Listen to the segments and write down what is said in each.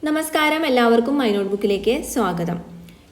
നമസ്കാരം, എല്ലാവർക്കും മൈ നോട്ട്ബുക്കിലേക്ക് സ്വാഗതം.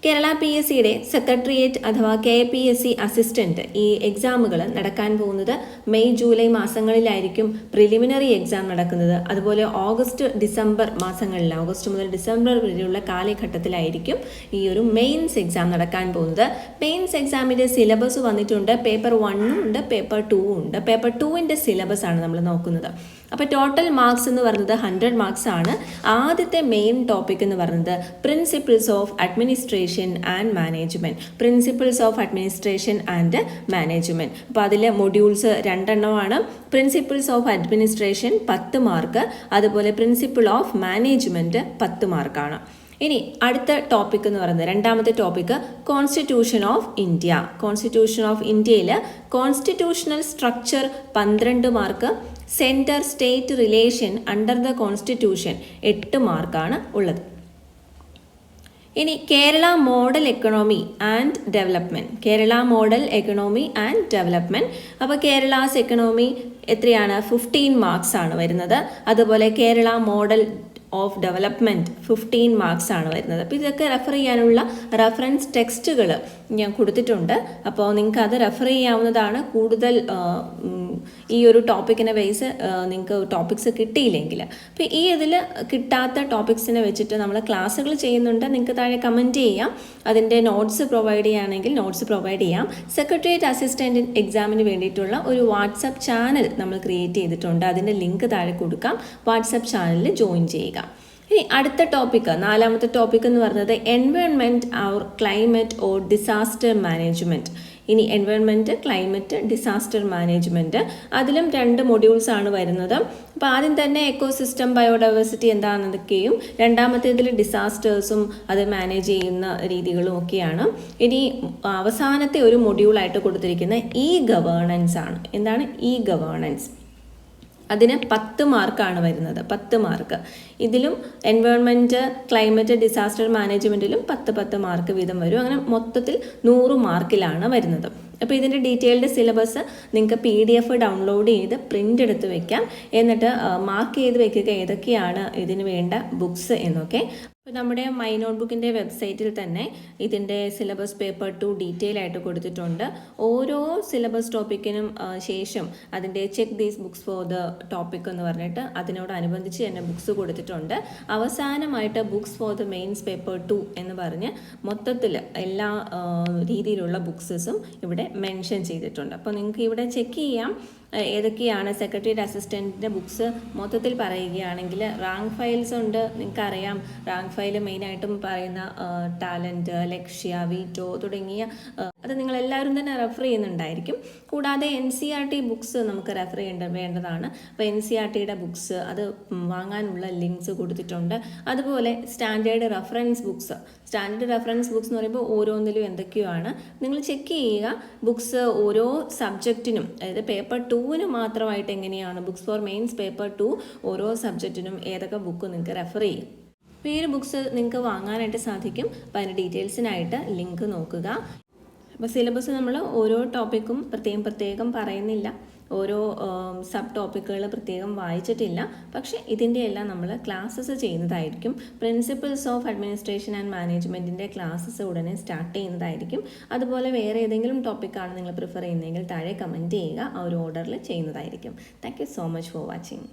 കേരള PSCയുടെ സെക്രട്ടേറിയറ്റ് അഥവാ KPSC അസിസ്റ്റന്റ് ഈ എക്സാമുകൾ നടക്കാൻ പോകുന്നത് മെയ് ജൂലൈ മാസങ്ങളിലായിരിക്കും പ്രിലിമിനറി എക്സാം നടക്കുന്നത്. അതുപോലെ ഓഗസ്റ്റ് ഡിസംബർ മാസങ്ങളിൽ, ഓഗസ്റ്റ് മുതൽ ഡിസംബർ വരെയുള്ള കാലഘട്ടത്തിലായിരിക്കും ഈ ഒരു മെയിൻസ് എക്സാം നടക്കാൻ പോകുന്നത്. മെയിൻസ് എക്സാമിൻ്റെ സിലബസ് വന്നിട്ടുണ്ട്. പേപ്പർ 1 ഉണ്ട്, പേപ്പർ 2 ഉണ്ട്. പേപ്പർ 2ൻ്റെ സിലബസ് ആണ് നമ്മൾ നോക്കുന്നത്. അപ്പോൾ ടോട്ടൽ മാർക്സ് എന്ന് പറയുന്നത് 100 മാർക്സ് ആണ്. ആദ്യത്തെ മെയിൻ ടോപ്പിക് എന്ന് പറയുന്നത് principles of administration and management. Principles of administration and management. അപ്പോൾ അതിൽ മൊഡ്യൂൾസ് 2 എണ്ണമാണ്. പ്രിൻസിപ്പിൾസ് ഓഫ് അഡ്മിനിസ്ട്രേഷൻ 10 മാർക്ക്, അതുപോലെ പ്രിൻസിപ്പിൾ ഓഫ് മാനേജ്മെൻറ്റ് 10 മാർക്കാണ്. ഇനി അടുത്ത ടോപ്പിക് എന്ന് പറയുന്നത്, രണ്ടാമത്തെ topic constitution of India. Constitution of ഇന്ത്യയിൽ constitutional structure 12 mark, centre state relation under the constitution 8 മാർക്കാണ് ഉള്ളത്. ഇനി Kerala model economy and development. Kerala model economy and development. അപ്പോൾ കേരളാസ് എക്കണോമി എത്രയാണ്? 15 മാർക്സ് ആണ് വരുന്നത്. അതുപോലെ Kerala model of development 15 marks ആണ് വരുന്നത്. അപ്പോൾ ഇതൊക്കെ റെഫർ ചെയ്യാനുള്ള റെഫറൻസ് ടെക്സ്റ്റുകൾ ഞാൻ കൊടുത്തിട്ടുണ്ട്. അപ്പോൾ നിങ്ങൾക്ക് അത് റെഫർ ചെയ്യാവുന്നതാണ്. കൂടുതൽ ഈ ഒരു ടോപ്പിക്കിനെ ബേസ് നിങ്ങൾക്ക് ടോപ്പിക്സ് കിട്ടിയില്ലെങ്കിൽ, അപ്പോൾ ഈ ഇതിൽ കിട്ടാത്ത ടോപ്പിക്സിനെ വെച്ചിട്ട് നമ്മൾ ക്ലാസ്സുകൾ ചെയ്യുന്നുണ്ട്. നിങ്ങൾക്ക് താഴെ കമൻറ്റ് ചെയ്യാം. അതിൻ്റെ നോട്ട്സ് പ്രൊവൈഡ് ചെയ്യുകയാണെങ്കിൽ നോട്ട്സ് പ്രൊവൈഡ് ചെയ്യാം. സെക്രട്ടേറിയറ്റ് അസിസ്റ്റൻറ്റ് എക്സാമിന് വേണ്ടിയിട്ടുള്ള ഒരു വാട്സപ്പ് ചാനൽ നമ്മൾ ക്രിയേറ്റ് ചെയ്തിട്ടുണ്ട്. അതിൻ്റെ ലിങ്ക് താഴെ കൊടുക്കാം. വാട്സപ്പ് ചാനലിൽ ജോയിൻ ചെയ്യുക. ഇനി അടുത്ത ടോപ്പിക്ക്, നാലാമത്തെ ടോപ്പിക് എന്ന് പറയുന്നത് environment or climate or disaster management. ഇനി എൻവയോൺമെൻറ്റ്, ക്ലൈമറ്റ്, ഡിസാസ്റ്റർ മാനേജ്മെൻറ്റ്, അതിലും 2 മൊഡ്യൂൾസ് ആണ് വരുന്നത്. അപ്പോൾ ആദ്യം തന്നെ എക്കോസിസ്റ്റം ബയോഡൈവേഴ്സിറ്റി എന്താണെന്നൊക്കെയും, രണ്ടാമത്തേതിൽ ഡിസാസ്റ്റേഴ്സും അത് മാനേജ് ചെയ്യുന്ന രീതികളും ഒക്കെയാണ്. ഇനി അവസാനത്തെ ഒരു മൊഡ്യൂളായിട്ട് കൊടുത്തിരിക്കുന്ന ഗവേണൻസ് ആണ്. എന്താണ് ഗവേണൻസ്? അതിന് 10 മാർക്കാണ് വരുന്നത്. 10 മാർക്ക്. ഇതിലും എൻവയോൺമെൻറ്റ്, ക്ലൈമറ്റ്, ഡിസാസ്റ്റർ മാനേജ്മെൻറ്റിലും 10 മാർക്ക് വീതം വരും. അങ്ങനെ മൊത്തത്തിൽ 100 മാർക്കിലാണ് വരുന്നത്. അപ്പോൾ ഇതിൻ്റെ ഡീറ്റെയിൽഡ് സിലബസ് നിങ്ങൾക്ക് PDF ഡൗൺലോഡ് ചെയ്ത് പ്രിൻ്റ് എടുത്ത് വെക്കാം. എന്നിട്ട് മാർക്ക് ചെയ്ത് വെക്കുക ഏതൊക്കെയാണ് ഇതിന് വേണ്ട ബുക്സ് എന്നൊക്കെ. അപ്പോൾ നമ്മുടെ മൈ നോട്ട്ബുക്കിൻ്റെ വെബ്സൈറ്റിൽ തന്നെ ഇതിൻ്റെ സിലബസ് പേപ്പർ 2 ഡീറ്റെയിൽ ആയിട്ട് കൊടുത്തിട്ടുണ്ട്. ഓരോ സിലബസ് ടോപ്പിക്കിനും ശേഷം അതിൻ്റെ check these books for the topic എന്ന് പറഞ്ഞിട്ട് അതിനോടനുബന്ധിച്ച് തന്നെ ബുക്സ് കൊടുത്തിട്ടുണ്ട്. അവസാനമായിട്ട് books for the mains paper 2 എന്ന് പറഞ്ഞ് മൊത്തത്തിൽ എല്ലാ രീതിയിലുള്ള ബുക്സസും ഇവിടെ മെൻഷൻ ചെയ്തിട്ടുണ്ട്. അപ്പോൾ നിങ്ങൾക്ക് ഇവിടെ ചെക്ക് ചെയ്യാം ഏതൊക്കെയാണ്. സെക്രട്ടേറിയറ്റ് അസിസ്റ്റൻറ്റിൻ്റെ ബുക്സ് മൊത്തത്തിൽ പറയുകയാണെങ്കിൽ റാങ്ക് ഫയൽസ് ഉണ്ട്. നിങ്ങൾക്കറിയാം റാങ്ക് ഫയൽ മെയിനായിട്ടും പറയുന്ന ടാലൻറ്റ്, ലക്ഷ്യ, വീറ്റോ തുടങ്ങിയ അത് നിങ്ങളെല്ലാവരും തന്നെ റെഫർ ചെയ്യുന്നുണ്ടായിരിക്കും. കൂടാതെ NCERT ബുക്സ് നമുക്ക് റെഫർ വേണ്ടതാണ്. അപ്പോൾ NCERTയുടെ ബുക്സ് അത് വാങ്ങാനുള്ള ലിങ്ക്സ് കൊടുത്തിട്ടുണ്ട്. അതുപോലെ standard reference books. Standard reference books എന്ന് പറയുമ്പോൾ ഓരോന്നിലും എന്തൊക്കെയാണ് നിങ്ങൾ ചെക്ക് ചെയ്യുക. ബുക്സ് ഓരോ സബ്ജക്റ്റിനും, അതായത് പേപ്പർ 2ന് മാത്രമായിട്ട് എങ്ങനെയാണ്, ബുക്സ് ഫോർ മെയിൻസ് പേപ്പർ 2 ഓരോ സബ്ജക്റ്റിനും ഏതൊക്കെ ബുക്ക് നിങ്ങൾക്ക് റെഫർ ചെയ്യും. അപ്പോൾ ഈ ബുക്സ് നിങ്ങൾക്ക് വാങ്ങാനായിട്ട് സാധിക്കും. അപ്പോൾ അതിൻ്റെ ഡീറ്റെയിൽസിനായിട്ട് ലിങ്ക് നോക്കുക. അപ്പോൾ സിലബസ് നമ്മൾ ഓരോ ടോപ്പിക്കും പ്രത്യേകം പറയുന്നില്ല. ഓരോ സബ് ടോപ്പിക്കുകൾ പ്രത്യേകം വായിച്ചിട്ടില്ല. പക്ഷേ ഇതിൻ്റെ എല്ലാം നമ്മൾ ക്ലാസ്സസ് ചെയ്യുന്നതായിരിക്കും. പ്രിൻസിപ്പിൾസ് ഓഫ് അഡ്മിനിസ്ട്രേഷൻ ആൻഡ് മാനേജ്മെൻറ്റിൻ്റെ ക്ലാസ്സസ് ഉടനെ സ്റ്റാർട്ട് ചെയ്യുന്നതായിരിക്കും. അതുപോലെ വേറെ ഏതെങ്കിലും ടോപ്പിക്കാണ് നിങ്ങൾ പ്രിഫർ ചെയ്യുന്നതെങ്കിൽ താഴെ കമൻറ്റ് ചെയ്യുക. ആ ഒരു ഓർഡറിൽ ചെയ്യുന്നതായിരിക്കും. Thank you so much for watching.